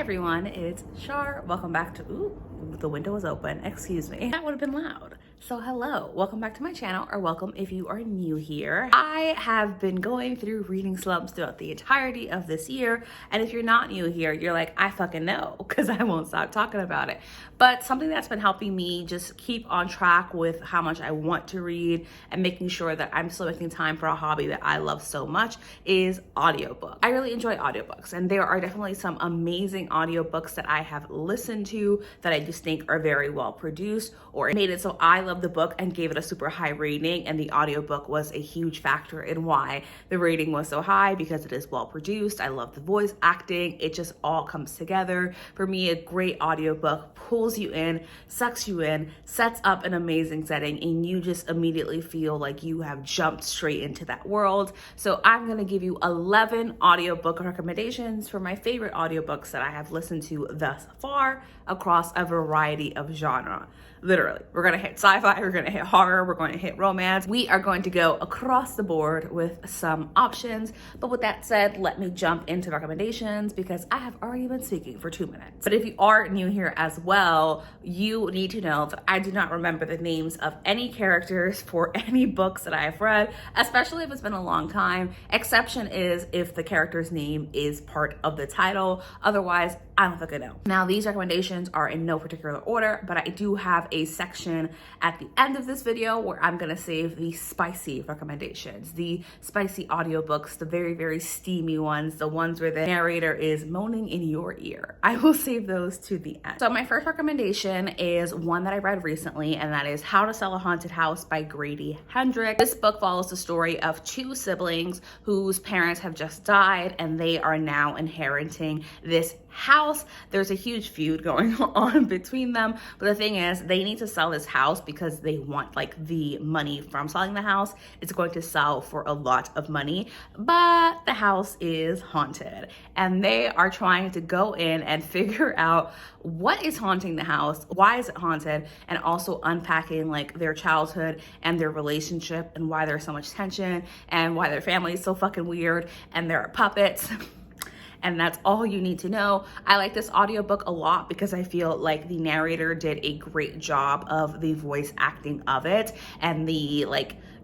everyone, it's Shar. Welcome back to, the window is open, excuse me. That would have been loud. So hello, welcome back to my channel, or welcome if you are new here. I have been going through reading slumps throughout the entirety of this year, and if you're not new here, you're like, I fucking know, because I won't stop talking about it. But something that's been helping me just keep on track with how much I want to read and making sure that I'm still making time for a hobby that I love so much is audiobook. I really enjoy audiobooks, and there are definitely some amazing audiobooks that I have listened to that I just think are very well produced, or made it so I love the book and gave it a super high rating, and the audiobook was a huge factor in why the rating was so high, because it is well produced. I love the voice acting. It just all comes together. For me, a great audiobook pulls you in, sucks you in, sets up an amazing setting, and you just immediately feel like you have jumped straight into that world. So I'm going to give you 11 audiobook recommendations for my favorite audiobooks that I have listened to thus far across a variety of genre. Literally, we're gonna hit sci-fi, we're gonna hit horror, we're going to hit romance. We are going to go across the board with some options. But with that said, let me jump into recommendations because I have already been speaking for 2 minutes. But if you are new here as well, you need to know that I do not remember the names of any characters for any books that I have read, especially if it's been a long time. Exception is if the character's name is part of the title. Otherwise, I don't fucking know. Now, these recommendations are in no particular order, but I do have a section at the end of this video where I'm gonna save the spicy recommendations, the spicy audiobooks, the very, very steamy ones, the ones where the narrator is moaning in your ear. I will save those to the end. So my first recommendation is one that I read recently, and that is How to Sell a Haunted House by Grady Hendrix. This book follows the story of two siblings whose parents have just died, and they are now inheriting this house. There's a huge feud going on between them, but the thing is, they need to sell this house because they want like the money from selling the house. It's going to sell for a lot of money, but the house is haunted, and they are trying to go in and figure out what is haunting the house, why is it haunted, and also unpacking like their childhood and their relationship and why there's so much tension and why their family is so fucking weird and there are puppets. And that's all you need to know. I like this audiobook a lot because I feel like the narrator did a great job of the voice acting of it, and the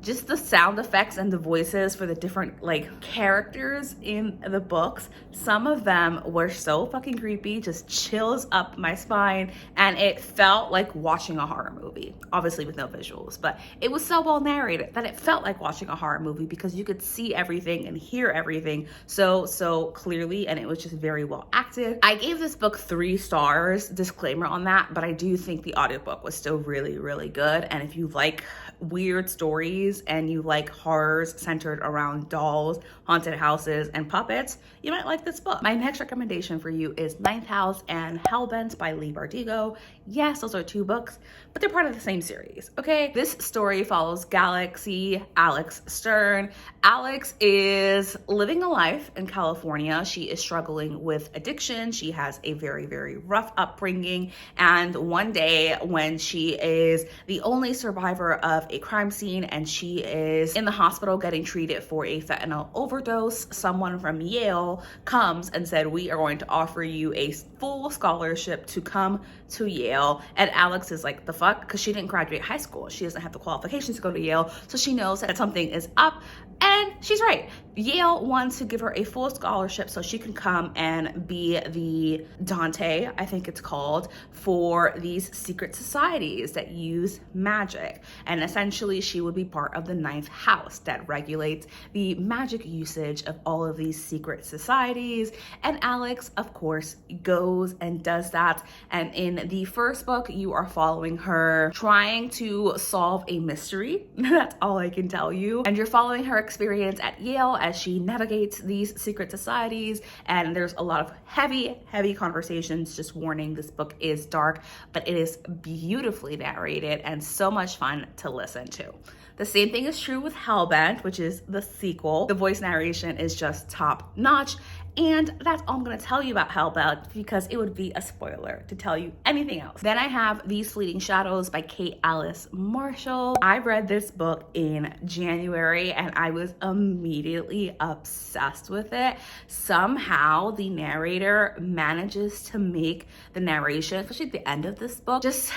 just the sound effects and the voices for the different characters in the books. Some of them were so fucking creepy, just chills up my spine, and it felt like watching a horror movie, obviously with no visuals, but it was so well narrated that it felt like watching a horror movie because you could see everything and hear everything so clearly, and it was just very well acted. I gave this book 3 stars, disclaimer on that, but I do think the audiobook was still really, really good. And if you like weird stories and you like horrors centered around dolls, haunted houses, and puppets, you might like this book. My next recommendation for you is Ninth House and Hellbent by Leigh Bardugo. Yes, those are 2 books, but they're part of the same series, okay? This story follows Galaxy Alex Stern. Alex is living a life in California. She is struggling with addiction. She has a very, very rough upbringing. And one day when she is the only survivor of a crime scene and she is in the hospital getting treated for a fentanyl overdose, someone from Yale comes and said, we are going to offer you a full scholarship to come to Yale. And Alex is like, the fuck? Because she didn't graduate high school. She doesn't have the qualifications to go to Yale. So she knows that something is up. And she's right. Yale wants to give her a full scholarship so she can come and be the Dante, I think it's called, for these secret societies that use magic. And essentially she would be part of the Ninth House that regulates the magic usage of all of these secret societies. And Alex, of course, goes and does that. And in the first book, you are following her trying to solve a mystery. That's all I can tell you. And you're following her experience at Yale as she navigates these secret societies, and there's a lot of heavy conversations. Just warning, this book is dark, but it is beautifully narrated and so much fun to listen to. The same thing is true with Hellbent, which is the sequel. The voice narration is just top notch, And that's all I'm gonna tell you about Hellbound because it would be a spoiler to tell you anything else. Then I have These Fleeting Shadows by Kate Alice Marshall. I read this book in January and I was immediately obsessed with it. Somehow the narrator manages to make the narration, especially at the end of this book, just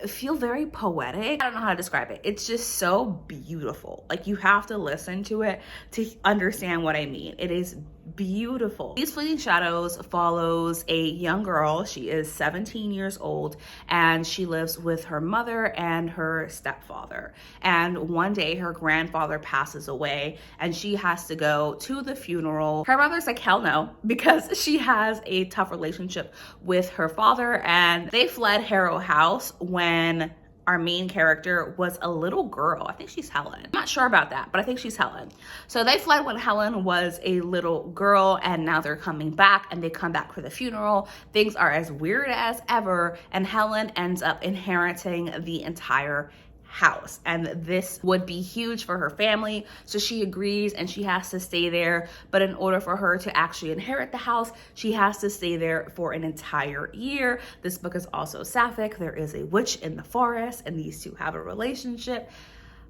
feel very poetic. I don't know how to describe it. It's just so beautiful. Like, you have to listen to it to understand what I mean. It is beautiful. These Fleeting Shadows follows a young girl. She is 17 years old and she lives with her mother and her stepfather. And one day her grandfather passes away and she has to go to the funeral. Her mother's like, hell no, because she has a tough relationship with her father, and they fled Harrow House when our main character was a little girl. I think she's Helen. I'm not sure about that, but I think she's Helen. So they fled when Helen was a little girl, and now they're coming back, and they come back for the funeral. Things are as weird as ever, and Helen ends up inheriting the entire house, and this would be huge for her family, so she agrees and she has to stay there. But in order for her to actually inherit the house, she has to stay there for an entire year. This book is also sapphic. There is a witch in the forest and these two have a relationship.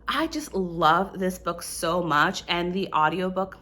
I just love this book so much, and the audiobook,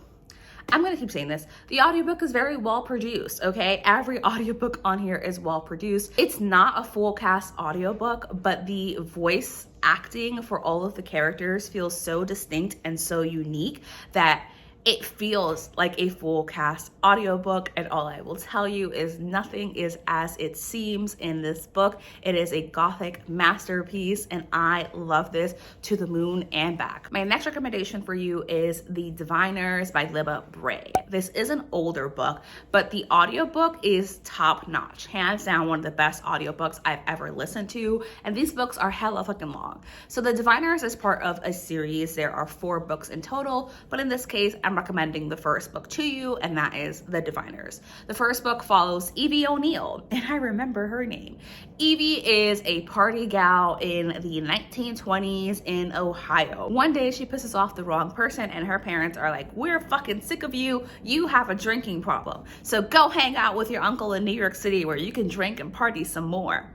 I'm gonna keep saying this, the audiobook is very well produced, okay? Every audiobook on here is well produced. It's not a full cast audiobook, but the voice acting for all of the characters feels so distinct and so unique that it feels like a full cast audiobook. And all I will tell you is nothing is as it seems in this book. It is a gothic masterpiece and I love this to the moon and back. My next recommendation for you is The Diviners by Libba Bray. This is an older book, but the audiobook is top notch. Hands down, one of the best audiobooks I've ever listened to. And these books are hella fucking long. So The Diviners is part of a series. There are 4 books in total, but in this case, I'm recommending the first book to you, and that is The Diviners. The first book follows Evie O'Neill, and I remember her name. Evie is a party gal in the 1920s in Ohio. One day she pisses off the wrong person and her parents are like, we're fucking sick of you. You have a drinking problem. So go hang out with your uncle in New York City where you can drink and party some more.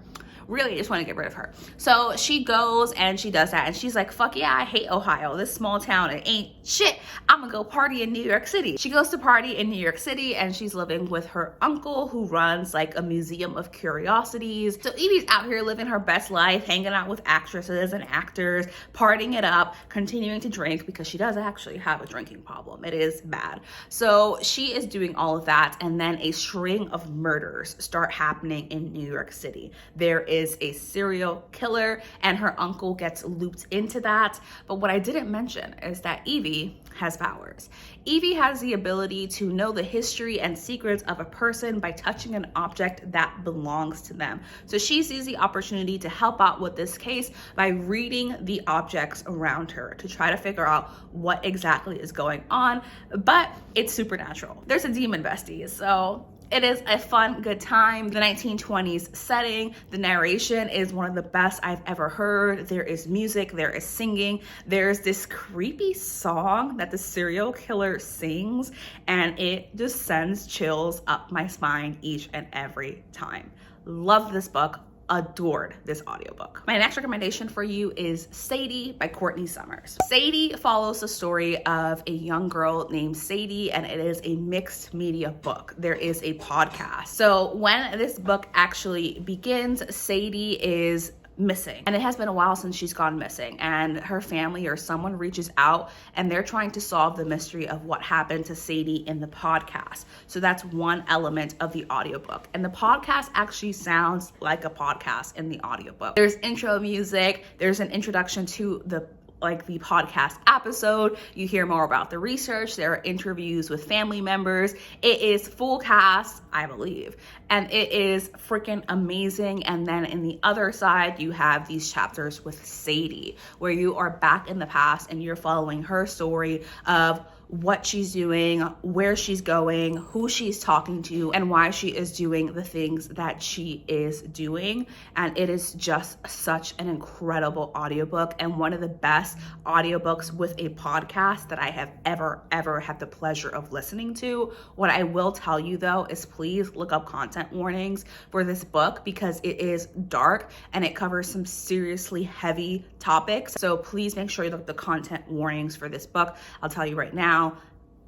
Really, I just want to get rid of her. So she goes and she does that. And she's like, fuck yeah, I hate Ohio. This small town, it ain't shit. I'm gonna go party in New York City. She goes to party in New York City and she's living with her uncle who runs like a museum of curiosities. So Evie's out here living her best life, hanging out with actresses and actors, partying it up, continuing to drink because she does actually have a drinking problem. It is bad. So she is doing all of that, and then a string of murders start happening in New York City. There is a serial killer and her uncle gets looped into that. But what I didn't mention is that Evie has powers. Evie has the ability to know the history and secrets of a person by touching an object that belongs to them. So she sees the opportunity to help out with this case by reading the objects around her to try to figure out what exactly is going on, but it's supernatural. There's a demon bestie, so it is a fun, good time. The 1920s setting, the narration is one of the best I've ever heard. There is music, there is singing. There's this creepy song that the serial killer sings, and it just sends chills up my spine each and every time. Love this book. Adored this audiobook. My next recommendation for you is Sadie by Courtney Summers. Sadie follows the story of a young girl named Sadie, and it is a mixed media book. There is a podcast. So when this book actually begins, Sadie is missing, and it has been a while since she's gone missing, and her family or someone reaches out and they're trying to solve the mystery of what happened to Sadie in the podcast. So that's one element of the audiobook, and the podcast actually sounds like a podcast in the audiobook. There's intro music, there's an introduction to the podcast episode. You hear more about the research. There are interviews with family members. It is full cast, I believe, and it is freaking amazing. And then in the other side, you have these chapters with Sadie, where you are back in the past and you're following her story of what she's doing, where she's going, who she's talking to, and why she is doing the things that she is doing. And it is just such an incredible audiobook and one of the best audiobooks with a podcast that I have ever had the pleasure of listening to. What I will tell you though is please look up content warnings for this book because it is dark and it covers some seriously heavy topics. So please make sure you look at the content warnings for this book. I'll tell you right now,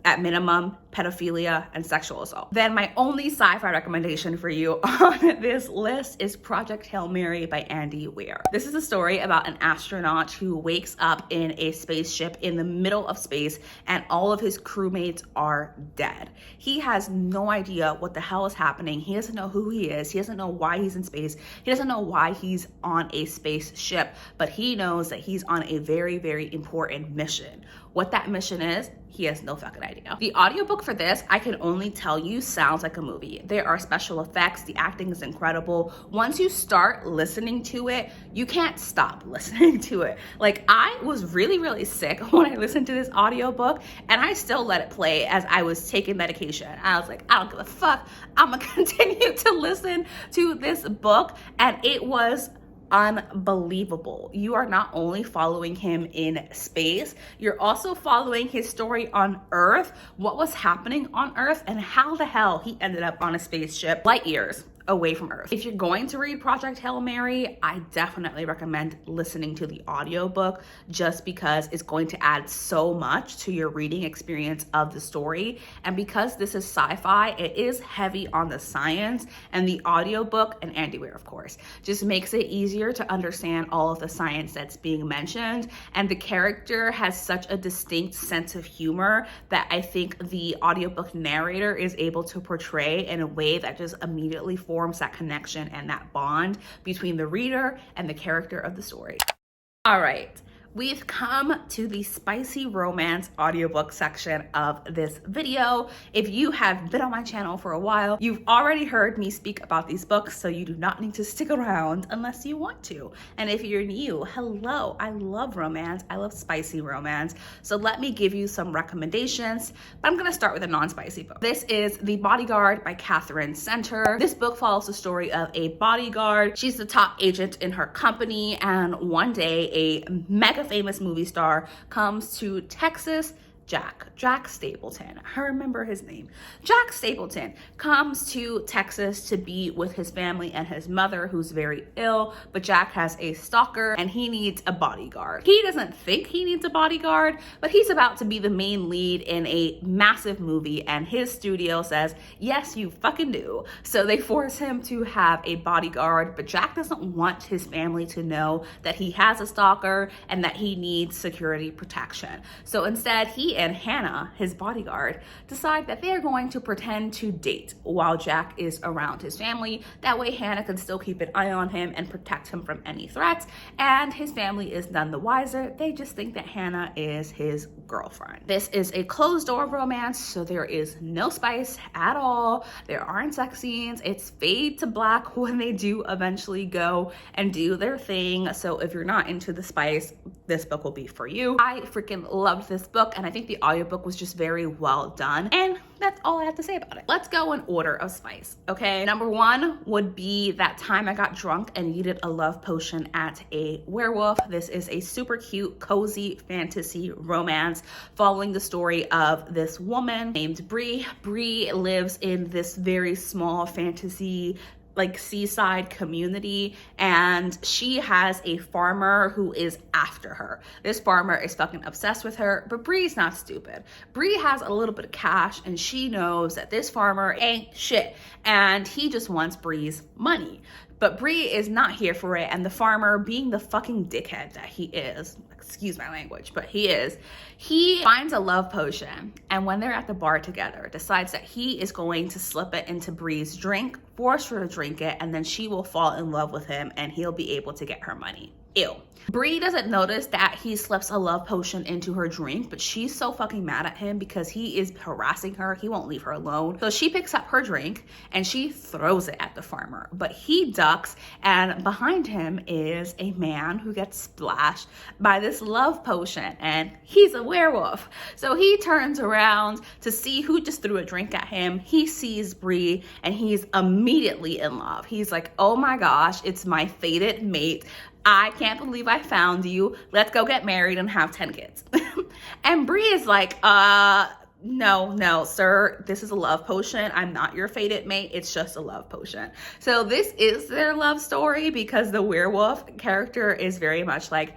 at minimum, pedophilia and sexual assault. Then my only sci-fi recommendation for you on this list is Project Hail Mary by Andy Weir. This is a story about an astronaut who wakes up in a spaceship in the middle of space and all of his crewmates are dead. He has no idea what the hell is happening. He doesn't know who he is. He doesn't know why he's in space. He doesn't know why he's on a spaceship, but he knows that he's on a very important mission. What that mission is, he has no fucking idea. The audiobook for this, I can only tell you, sounds like a movie. There are special effects, the acting is incredible. Once you start listening to it, you can't stop listening to it. Like, I was really sick when I listened to this audiobook, and I still let it play as I was taking medication. I was like, I don't give a fuck, I'm gonna continue to listen to this book, and it was unbelievable. You are not only following him in space, you're also following his story on Earth, what was happening on Earth, and how the hell he ended up on a spaceship light years away from Earth. If you're going to read Project Hail Mary, I definitely recommend listening to the audiobook just because it's going to add so much to your reading experience of the story. And because this is sci-fi, it is heavy on the science, and the audiobook, and Andy Weir of course, just makes it easier to understand all of the science that's being mentioned. And the character has such a distinct sense of humor that I think the audiobook narrator is able to portray in a way that just immediately forms that connection and that bond between the reader and the character of the story. All right, we've come to the spicy romance audiobook section of this video. If you have been on my channel for a while, you've already heard me speak about these books, so you do not need to stick around unless you want to. And if you're new, hello, I love romance. I love spicy romance. So let me give you some recommendations, but I'm gonna start with a non-spicy book. This is The Bodyguard by Catherine Center. This book follows the story of a bodyguard. She's the top agent in her company, and one day a mega famous movie star comes to Texas. Jack Stapleton, I remember his name. Jack Stapleton comes to Texas to be with his family and his mother, who's very ill, but Jack has a stalker and he needs a bodyguard. He doesn't think he needs a bodyguard, but he's about to be the main lead in a massive movie, and his studio says, yes, you fucking do. So they force him to have a bodyguard, but Jack doesn't want his family to know that he has a stalker and that he needs security protection. So instead, he and Hannah, his bodyguard, decide that they're going to pretend to date while Jack is around his family. That way Hannah can still keep an eye on him and protect him from any threats, and his family is none the wiser. They just think that Hannah is his girlfriend. This is a closed door romance, so there is no spice at all. There aren't sex scenes. It's fade to black when they do eventually go and do their thing. So if you're not into the spice, this book will be for you. I freaking loved this book, and I think the audiobook was just very well done, and that's all I have to say about it. Let's go in order of spice, okay? Number one would be That Time I Got Drunk and Needed a Love Potion at a Werewolf. This is a super cute, cozy fantasy romance following the story of this woman named Bree. Bree lives in this very small fantasy like seaside community, and she has a farmer who is after her. This farmer is fucking obsessed with her, but Bree's not stupid. Bree has a little bit of cash, and she knows that this farmer ain't shit, and he just wants Bree's money. But Bree is not here for it, and the farmer, being the fucking dickhead that he is, excuse my language, but he finds a love potion, and when they're at the bar together, decides that he is going to slip it into Bree's drink, force her to drink it, and then she will fall in love with him, and he'll be able to get her money. Ew. Bree doesn't notice that he slips a love potion into her drink, but she's so fucking mad at him because he is harassing her. He won't leave her alone. So she picks up her drink and she throws it at the farmer, but he ducks, and behind him is a man who gets splashed by this love potion, and he's a werewolf. So he turns around to see who just threw a drink at him. He sees Bree and he's immediately in love. He's like, oh my gosh, it's my fated mate. I can't believe I found you. Let's go get married and have 10 kids. And Bree is like, no, sir, this is a love potion. I'm not your fated mate. It's just a love potion. So this is their love story because the werewolf character is very much like,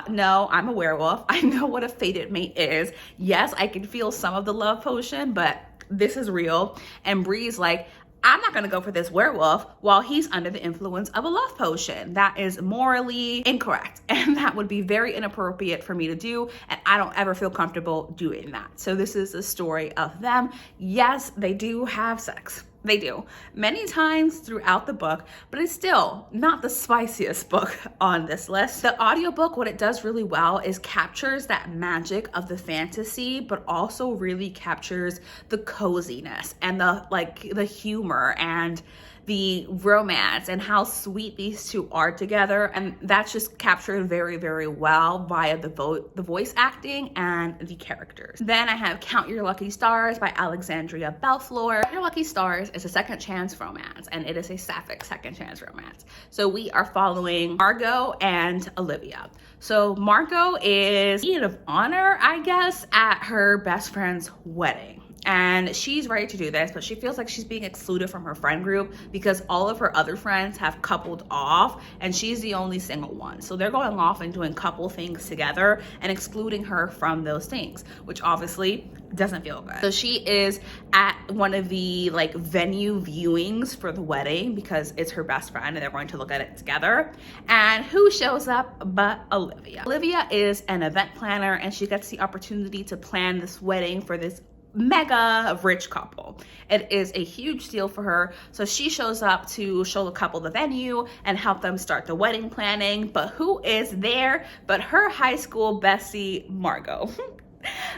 no, I'm a werewolf. I know what a fated mate is. Yes, I can feel some of the love potion, but this is real. And Bree's like, I'm not gonna go for this werewolf while he's under the influence of a love potion. That is morally incorrect, and that would be very inappropriate for me to do, and I don't ever feel comfortable doing that. So this is a story of them. Yes, they do have sex. They do many times throughout the book, but it's still not the spiciest book on this list. The audiobook, what it does really well is captures that magic of the fantasy, but also really captures the coziness and the humor and the romance and how sweet these two are together. And that's just captured very, very well via the voice acting and the characters. Then I have Count Your Lucky Stars by Alexandria Belfleur. Count Your Lucky Stars is a second chance romance, and it is a sapphic second chance romance. So we are following Margot and Olivia. So Margot is maid of honor, I guess, at her best friend's wedding. And she's ready to do this, but she feels like she's being excluded from her friend group because all of her other friends have coupled off and she's the only single one. So they're going off and doing couple things together and excluding her from those things, which obviously doesn't feel good. So she is at one of the venue viewings for the wedding because it's her best friend and they're going to look at it together. And who shows up but Olivia? Olivia is an event planner and she gets the opportunity to plan this wedding for this mega rich couple. It is a huge deal for her. So she shows up to show the couple the venue and help them start the wedding planning. But who is there but her high school bestie, Margot?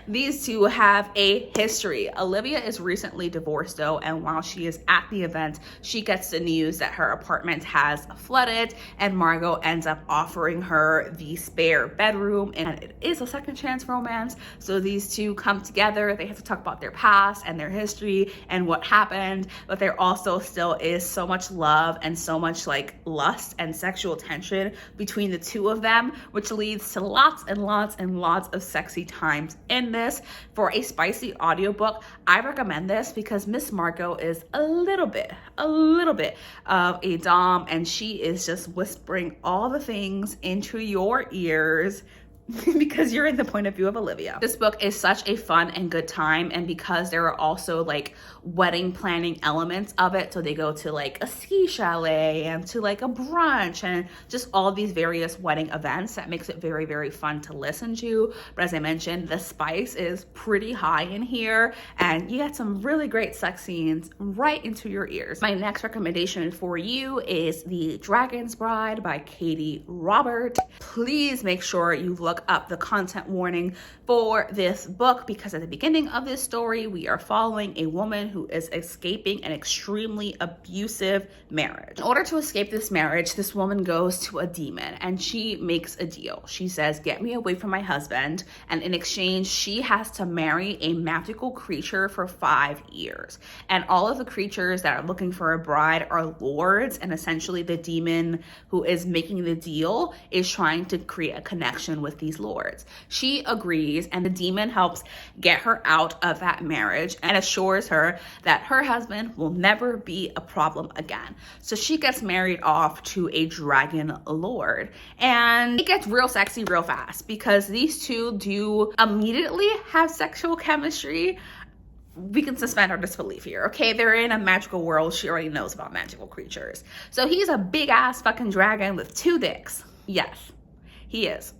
These two have a history. Olivia is recently divorced though, and while she is at the event, she gets the news that her apartment has flooded, and Margot ends up offering her the spare bedroom, and it is a second chance romance. So these two come together. They have to talk about their past and their history and what happened, but there also still is so much love and so much lust and sexual tension between the two of them, which leads to lots and lots and lots of sexy times in this. For a spicy audiobook, I recommend this because Miss Margot is a little bit of a dom, and she is just whispering all the things into your ears because you're in the point of view of Olivia. This book is such a fun and good time, and because there are also wedding planning elements of it, so they go to a ski chalet and to a brunch and just all these various wedding events, that makes it very, very fun to listen to. But as I mentioned, the spice is pretty high in here and you get some really great sex scenes right into your ears. My next recommendation for you is The Dragon's Bride by Katie Robert. Please make sure you look up the content warning for this book because at the beginning of this story, we are following a woman who is escaping an extremely abusive marriage. In order to escape this marriage, this woman goes to a demon and she makes a deal. She says, get me away from my husband, and in exchange, she has to marry a magical creature for 5 years. And all of the creatures that are looking for a bride are lords, and essentially the demon who is making the deal is trying to create a connection with these lords. She agrees, and the demon helps get her out of that marriage and assures her that her husband will never be a problem again. So she gets married off to a dragon lord, and it gets real sexy real fast because these two do immediately have sexual chemistry. We can suspend our disbelief here, okay? They're in a magical world. She already knows about magical creatures. So he's a big ass fucking dragon with 2 dicks. Yes, he is.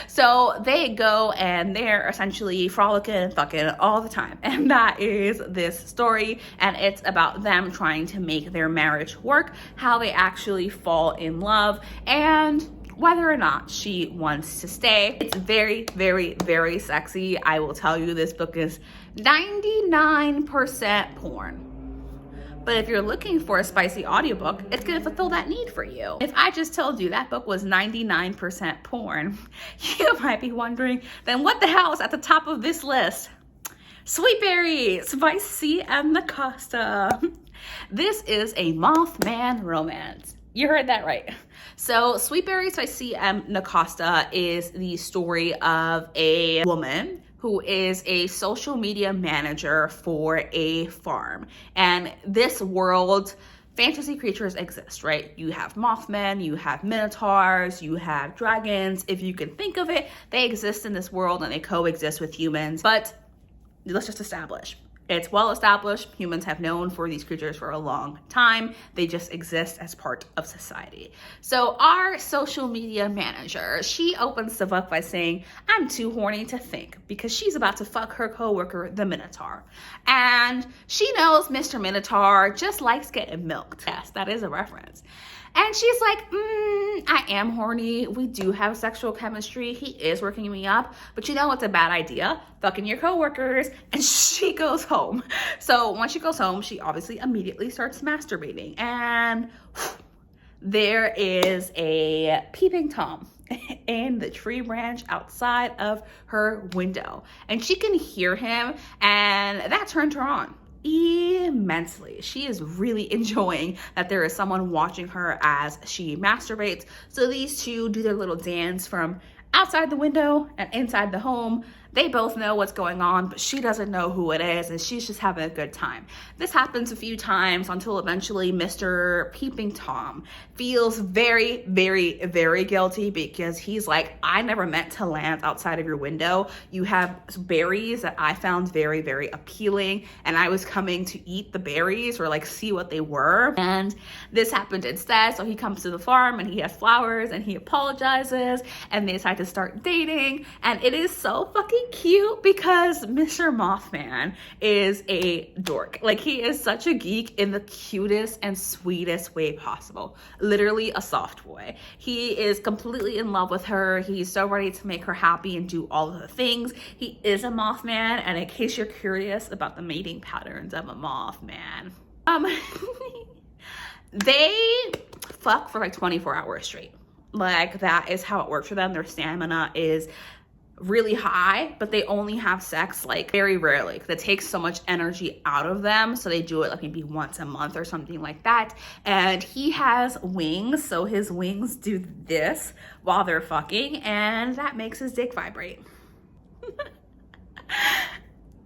So they go and they're essentially frolicking and fucking all the time. And that is this story. And it's about them trying to make their marriage work, how they actually fall in love, and whether or not she wants to stay. It's very, very, very sexy. I will tell you, this book is 99% porn. But if you're looking for a spicy audiobook, it's gonna fulfill that need for you. If I just told you that book was 99% porn, you might be wondering, then what the hell is at the top of this list? Sweet Berries by C.M. Nacosta. This is a Mothman romance. You heard that right. So Sweet Berries by C.M. Nacosta is the story of a woman who is a social media manager for a farm. And this world, fantasy creatures exist, right? You have Mothmen, you have Minotaurs, you have dragons. If you can think of it, they exist in this world and they coexist with humans. But let's just establish, it's well established. Humans have known for these creatures for a long time. They just exist as part of society. So our social media manager, she opens the book by saying, I'm too horny to think, because she's about to fuck her coworker, the Minotaur. And she knows Mr. Minotaur just likes getting milked. Yes, that is a reference. And she's like, I am horny. We do have sexual chemistry. He is working me up. But you know what's a bad idea? Fucking your coworkers. And she goes home. So once she goes home, she obviously immediately starts masturbating. And there is a peeping Tom in the tree branch outside of her window. And she can hear him, and that turned her on immensely. She is really enjoying that there is someone watching her as she masturbates. So these two do their little dance from outside the window and inside the home. They both know what's going on, but she doesn't know who it is, and she's just having a good time. This happens a few times until eventually Mr. Peeping Tom feels very, very, very guilty, because he's like, I never meant to land outside of your window. You have berries that I found very, very appealing, and I was coming to eat the berries or like see what they were. And this happened instead. So he comes to the farm and he has flowers and he apologizes, and they decide to start dating. And it is so fucking cute because Mr. Mothman is a dork. Like, he is such a geek in the cutest and sweetest way possible. Literally a soft boy. He is completely in love with her. He's so ready to make her happy and do all of the things. He is a Mothman, and in case you're curious about the mating patterns of a Mothman, they fuck for like 24 hours straight. Like, that is how it works for them. Their stamina is really high, but they only have sex like very rarely because it takes so much energy out of them. So they do it like maybe once a month or something like that. And he has wings, so his wings do this while they're fucking, and that makes his dick vibrate.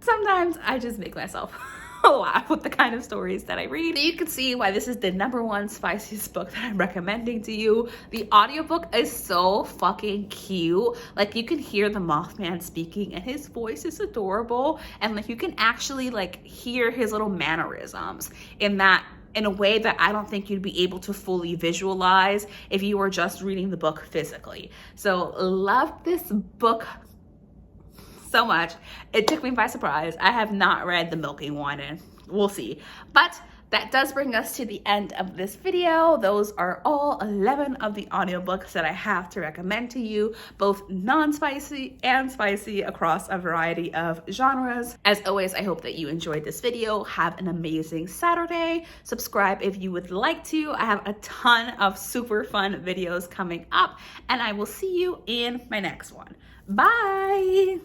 Sometimes I just make myself laugh with the kind of stories that I read. So you can see why this is the #1 spiciest book that I'm recommending to you. The audiobook is so fucking cute. Like, you can hear the Mothman speaking and his voice is adorable, and like you can actually like hear his little mannerisms in a way that I don't think you'd be able to fully visualize if you were just reading the book physically. So love this book so much. It took me by surprise. I have not read the milking one, and we'll see. But that does bring us to the end of this video. Those are all 11 of the audiobooks that I have to recommend to you, both non-spicy and spicy across a variety of genres. As always, I hope that you enjoyed this video. Have an amazing Saturday. Subscribe if you would like to. I have a ton of super fun videos coming up, and I will see you in my next one. Bye.